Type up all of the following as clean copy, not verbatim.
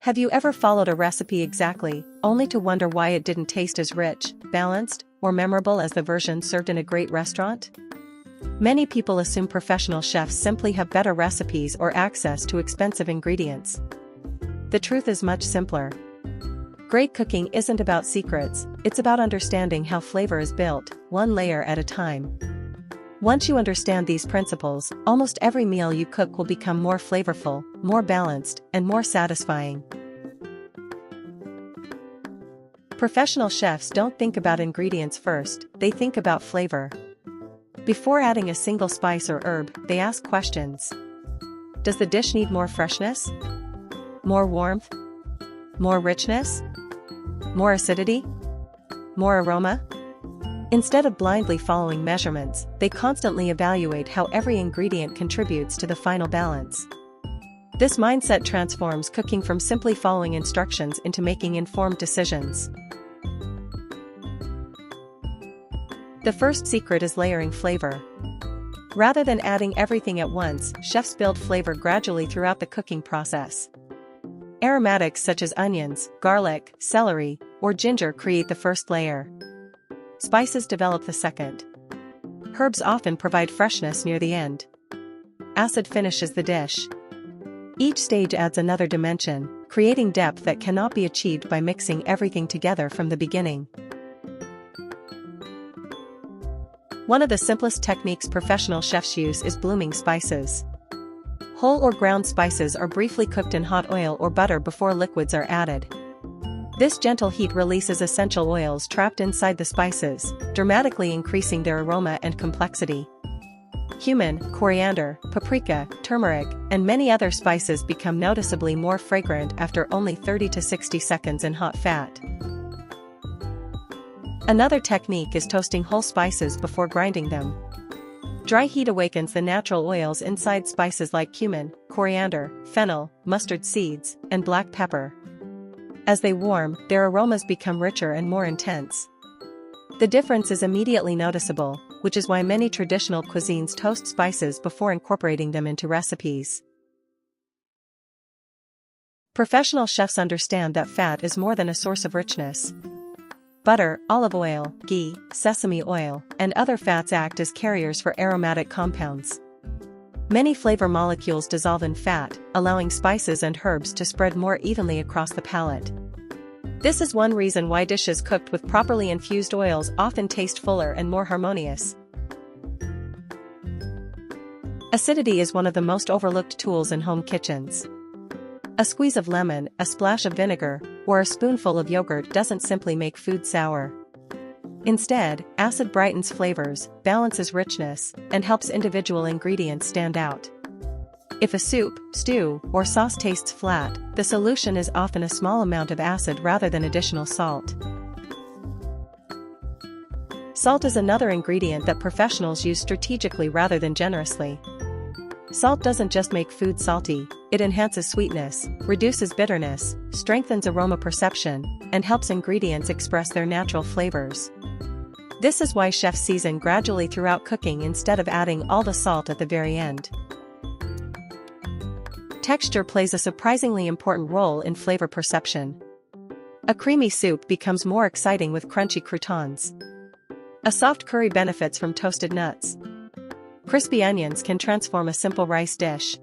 Have you ever followed a recipe exactly, only to wonder why it didn't taste as rich, balanced, or memorable as the version served in a great restaurant? Many people assume professional chefs simply have better recipes or access to expensive ingredients. The truth is much simpler. Great cooking isn't about secrets, it's about understanding how flavor is built, one layer at a time. Once you understand these principles, almost every meal you cook will become more flavorful, more balanced, and more satisfying. Professional chefs don't think about ingredients first, they think about flavor. Before adding a single spice or herb, they ask questions. Does the dish need more freshness? More warmth? More richness? More acidity? More aroma? Instead of blindly following measurements, they constantly evaluate how every ingredient contributes to the final balance. This mindset transforms cooking from simply following instructions into making informed decisions. The first secret is layering flavor. Rather than adding everything at once, chefs build flavor gradually throughout the cooking process. Aromatics such as onions, garlic, celery, or ginger create the first layer. Spices develop the second. Herbs often provide freshness near the end. Acid finishes the dish. Each stage adds another dimension, creating depth that cannot be achieved by mixing everything together from the beginning. One of the simplest techniques professional chefs use is blooming spices. Whole or ground spices are briefly cooked in hot oil or butter before liquids are added. This gentle heat releases essential oils trapped inside the spices, dramatically increasing their aroma and complexity. Cumin, coriander, paprika, turmeric, and many other spices become noticeably more fragrant after only 30 to 60 seconds in hot fat. Another technique is toasting whole spices before grinding them. Dry heat awakens the natural oils inside spices like cumin, coriander, fennel, mustard seeds, and black pepper. As they warm, their aromas become richer and more intense. The difference is immediately noticeable, which is why many traditional cuisines toast spices before incorporating them into recipes. Professional chefs understand that fat is more than a source of richness. Butter, olive oil, ghee, sesame oil, and other fats act as carriers for aromatic compounds. Many flavor molecules dissolve in fat, allowing spices and herbs to spread more evenly across the palate. This is one reason why dishes cooked with properly infused oils often taste fuller and more harmonious. Acidity is one of the most overlooked tools in home kitchens. A squeeze of lemon, a splash of vinegar, or a spoonful of yogurt doesn't simply make food sour. Instead, acid brightens flavors, balances richness, and helps individual ingredients stand out. If a soup, stew, or sauce tastes flat, the solution is often a small amount of acid rather than additional salt. Salt is another ingredient that professionals use strategically rather than generously. Salt doesn't just make food salty, it enhances sweetness, reduces bitterness, strengthens aroma perception, and helps ingredients express their natural flavors. This is why chefs season gradually throughout cooking instead of adding all the salt at the very end. Texture plays a surprisingly important role in flavor perception. A creamy soup becomes more exciting with crunchy croutons. A soft curry benefits from toasted nuts. Crispy onions can transform a simple rice dish.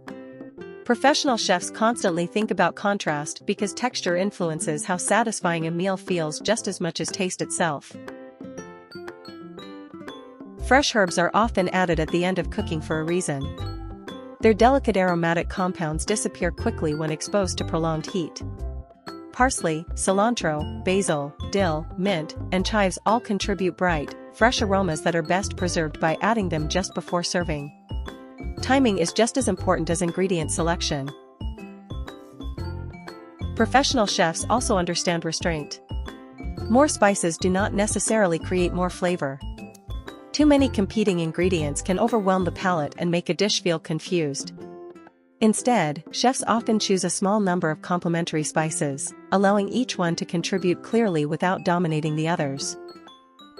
Professional chefs constantly think about contrast because texture influences how satisfying a meal feels just as much as taste itself. Fresh herbs are often added at the end of cooking for a reason. Their delicate aromatic compounds disappear quickly when exposed to prolonged heat. Parsley, cilantro, basil, dill, mint, and chives all contribute bright, fresh aromas that are best preserved by adding them just before serving. Timing is just as important as ingredient selection. Professional chefs also understand restraint. More spices do not necessarily create more flavor. Too many competing ingredients can overwhelm the palate and make a dish feel confused. Instead, chefs often choose a small number of complementary spices, allowing each one to contribute clearly without dominating the others.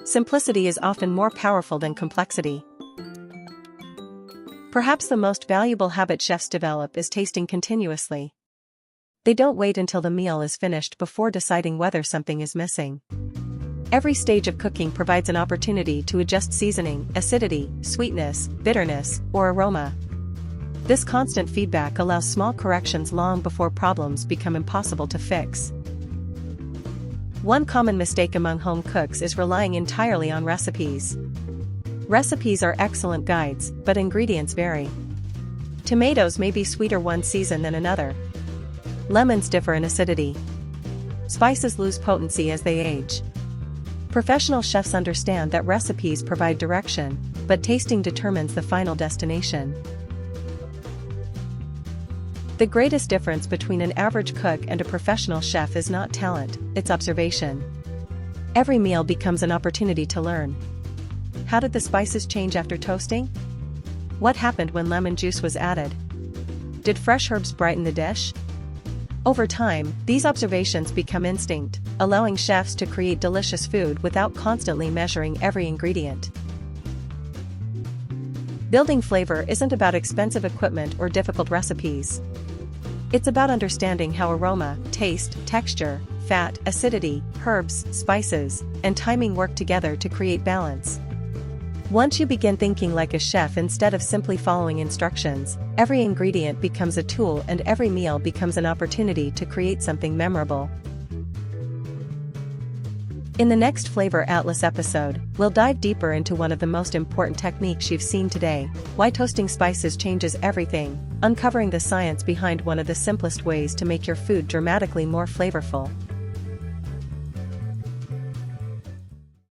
Simplicity is often more powerful than complexity. Perhaps the most valuable habit chefs develop is tasting continuously. They don't wait until the meal is finished before deciding whether something is missing. Every stage of cooking provides an opportunity to adjust seasoning, acidity, sweetness, bitterness, or aroma. This constant feedback allows small corrections long before problems become impossible to fix. One common mistake among home cooks is relying entirely on recipes. Recipes are excellent guides, but ingredients vary. Tomatoes may be sweeter one season than another. Lemons differ in acidity. Spices lose potency as they age. Professional chefs understand that recipes provide direction, but tasting determines the final destination. The greatest difference between an average cook and a professional chef is not talent, it's observation. Every meal becomes an opportunity to learn. How did the spices change after toasting? What happened when lemon juice was added? Did fresh herbs brighten the dish? Over time, these observations become instinct, allowing chefs to create delicious food without constantly measuring every ingredient. Building flavor isn't about expensive equipment or difficult recipes. It's about understanding how aroma, taste, texture, fat, acidity, herbs, spices, and timing work together to create balance. Once you begin thinking like a chef instead of simply following instructions, every ingredient becomes a tool and every meal becomes an opportunity to create something memorable. In the next Flavor Atlas episode, we'll dive deeper into one of the most important techniques you've seen today: why toasting spices changes everything, uncovering the science behind one of the simplest ways to make your food dramatically more flavorful.